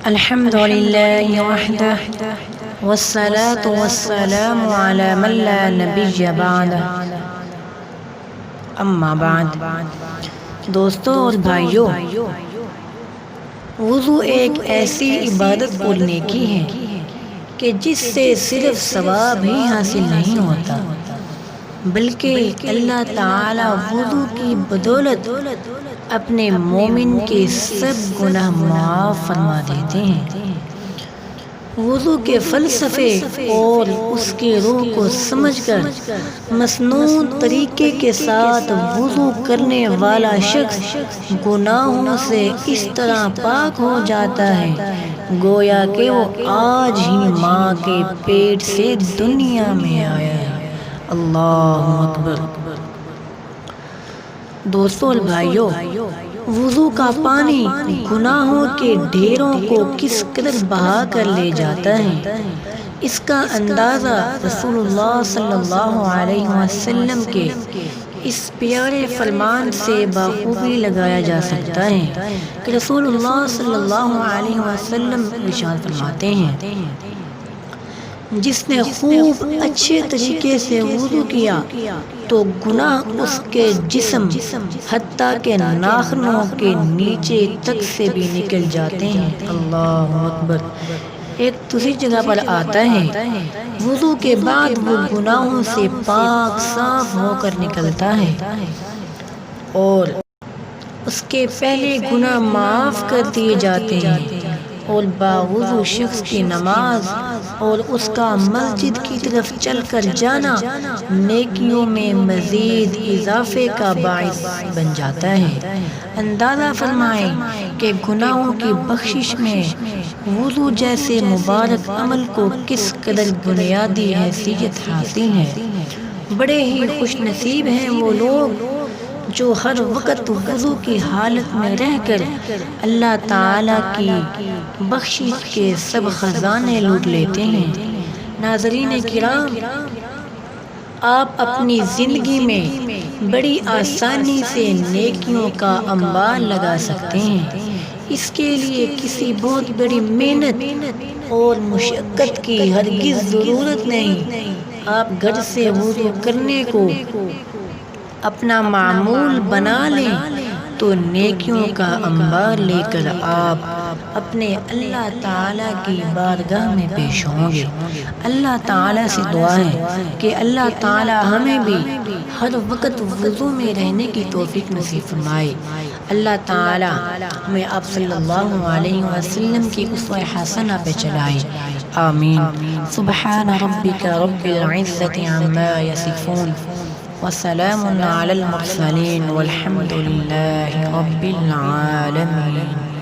الحمد لله وحده والصلاة والسلام على من لا نبی بعده اما بعد۔ دوستوں اور بھائیوں، وضو ایک ایسی عبادت اور نیکی ہے کہ جس سے صرف ثواب ہی حاصل نہیں ہوتا بلکہ اللہ تعالی وضو کی بدولت اپنے مومن کے سب گناہ معاف فرما دیتے ہیں۔ وضو کے فلسفے اور اس کی روح کو سمجھ کر مصنون طریقے کے ساتھ وضو کرنے والا شخص گناہوں سے اس طرح پاک ہو جاتا ہے گویا کہ وہ آج ہی ماں کے پیٹ سے دنیا میں آیا ہے۔ اللہ اکبر۔ دوستوں اور بھائیوں، وضو کا پانی گناہوں کے ڈھیروں کو کس قدر بہا کر لے جاتا ہے، اس کا اندازہ رسول اللہ صلی اللہ علیہ وسلم کے اس پیارے فرمان سے بخوبی لگایا جا سکتا ہے کہ رسول اللہ صلی اللہ علیہ وسلم ارشاد فرماتے ہیں، جس نے خوب اچھے طریقے سے وضو کیا تو گناہ اس کے جسم حتیٰ کہ ناخنوں کے نیچے تک سے بھی نکل جاتے ہیں۔ اللہ اکبر۔ ایک دوسری جگہ پر آتا ہے، وضو کے بعد وہ گناہوں سے پاک صاف ہو کر نکلتا ہے اور اس کے پہلے گناہ معاف کر دیے جاتے ہیں، اور باوضو شخص کی نماز اور اس کا مسجد کی طرف چل کر جانا نیکیوں میں مزید اضافے کا باعث بن جاتا ہے۔ اندازہ فرمائیں کہ گناہوں کی بخشش میں وضو جیسے مبارک عمل کو کس قدر بنیادی حیثیت حاصل ہے۔ بڑے ہی خوش نصیب ہیں وہ لوگ جو ہر وقت وضو کی حالت میں رہ کر اللہ تعالی کی بخشش کے سب خزانے لوٹ لیتے ہیں۔ ناظرین کرام، آپ اپنی زندگی میں بڑی آسانی سے نیکیوں کا انبار لگا سکتے ہیں۔ اس کے لیے کسی بہت بڑی محنت اور مشقت کی ہرگز ضرورت نہیں۔ آپ گھر سے وضو کرنے کو اپنا معمول بنا لیں تو نیکیوں کا انبار لے کر آپ اپنے اللہ تعالیٰ کی بارگاہ میں پیش ہوں گے۔ اللہ تعالیٰ سے دعا ہے کہ اللہ تعالیٰ ہمیں بھی ہر وقت وضو میں رہنے کی توفیق نصیب فرمائے۔ اللہ تعالیٰ ہمیں آپ صلی اللہ علیہ وسلم کی اسوہ حسنہ پہ چلائے۔ آمین۔ سبحان ربک رب العزت عما یصفون وسلام علی المرسلین والحمد للہ رب العالمین۔